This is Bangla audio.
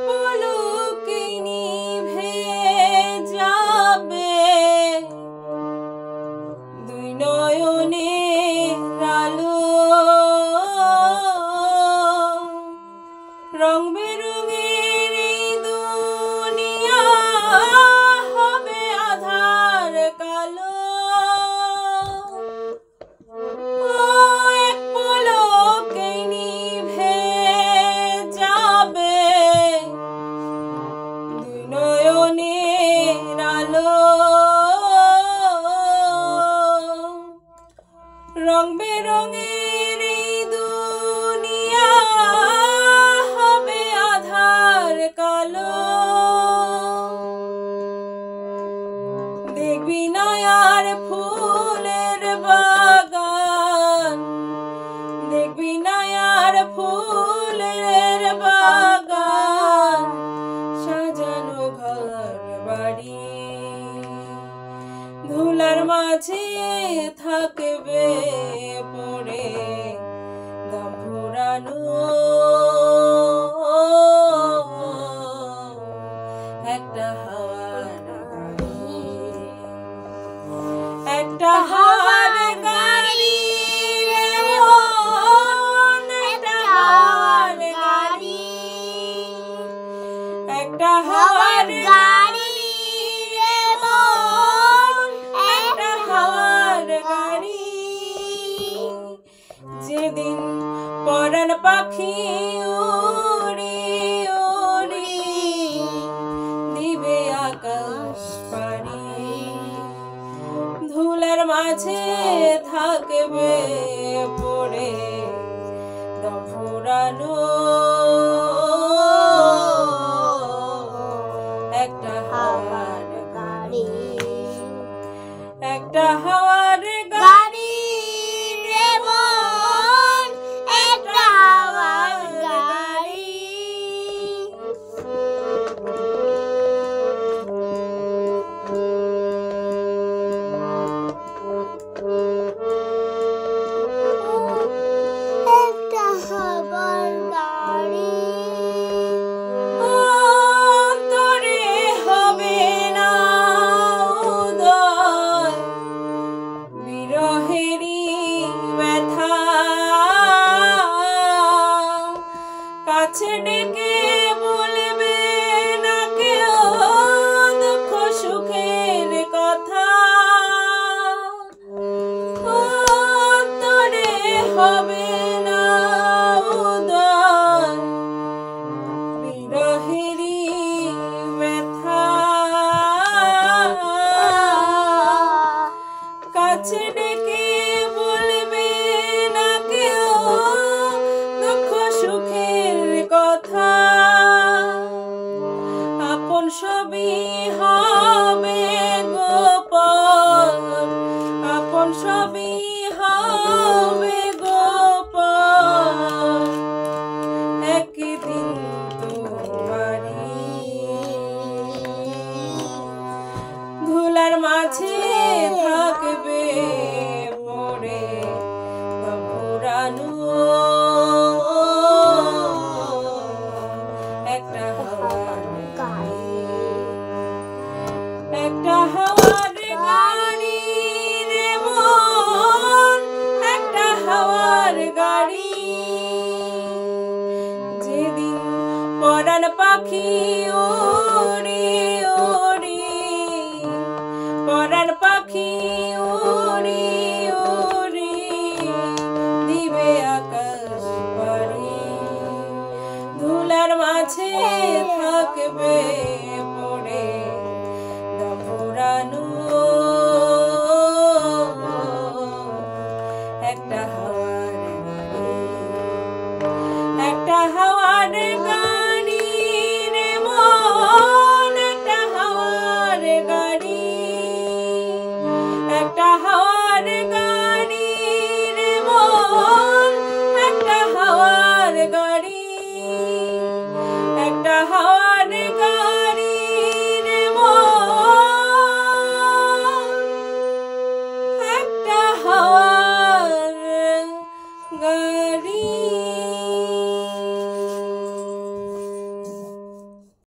পলকে নিভে যাবে দুই নয়নের আলো, রং বেরঙের এই দুনিয়া হবে আধার কালো। এক পলকে নিভে যাবে দুই নয়নের আলো, রং বেরঙের এই দুনিয়া হবে আধার কালো। দেখবি না আর ফুলের বাগান, দেখবি না আর ফুলের বাগান, সাজানো ঘর বাড়ি ধুলার মাঝে থাকবে পড়ে দম ফুরানো একটা হাওয়ার গাড়ি, একটা হাওয়ার গাড়ি রে মন, একটা হাওয়ার গাড়ি, একটা হাওয়ার গাড়ি রে মন, একটা হাওয়ার গাড়ি। যেদিন পরাণ পাখি উড়ি উড়ি দিবে আকাশ পাড়ি, ধুলার মাঝে থাকবে পড়ে দম ফুরানো একটা হাওয়ার গাড়ি, একটা হাওয়ার গাড়ি রে মন, একটা হাওয়ার গাড়ি। একটা হাওয়ার গাড়ি অন্তরে হবে না উদয় বিরহেরই ব্যথা, কাছে ডেকে বলবে না কেউ দুঃখ সুখের কথা। অন্তরে হবে না উদয় বিরহেরই ব্যথা, কাছে ডেকে বলবে না কেউ দুঃখ সুখের কথা। আপন সবই হবে গোপন, আপন সবই হবে গোপন, একদিন তোমারই ধুলার মাঝে থাকবে পড়ে দম ফুরানো একটা হাওয়ার গাড়ি, একটা হাওয়ার গাড়ি রে মন, একটা হাওয়ার গাড়ি। যেদিন পরাণ পাখি উড়ি উড়ি, পরাণ পাখি উড়ি উড়ি দিবে আকাশ পাড়ি, ধুলার মাঝে থাকবে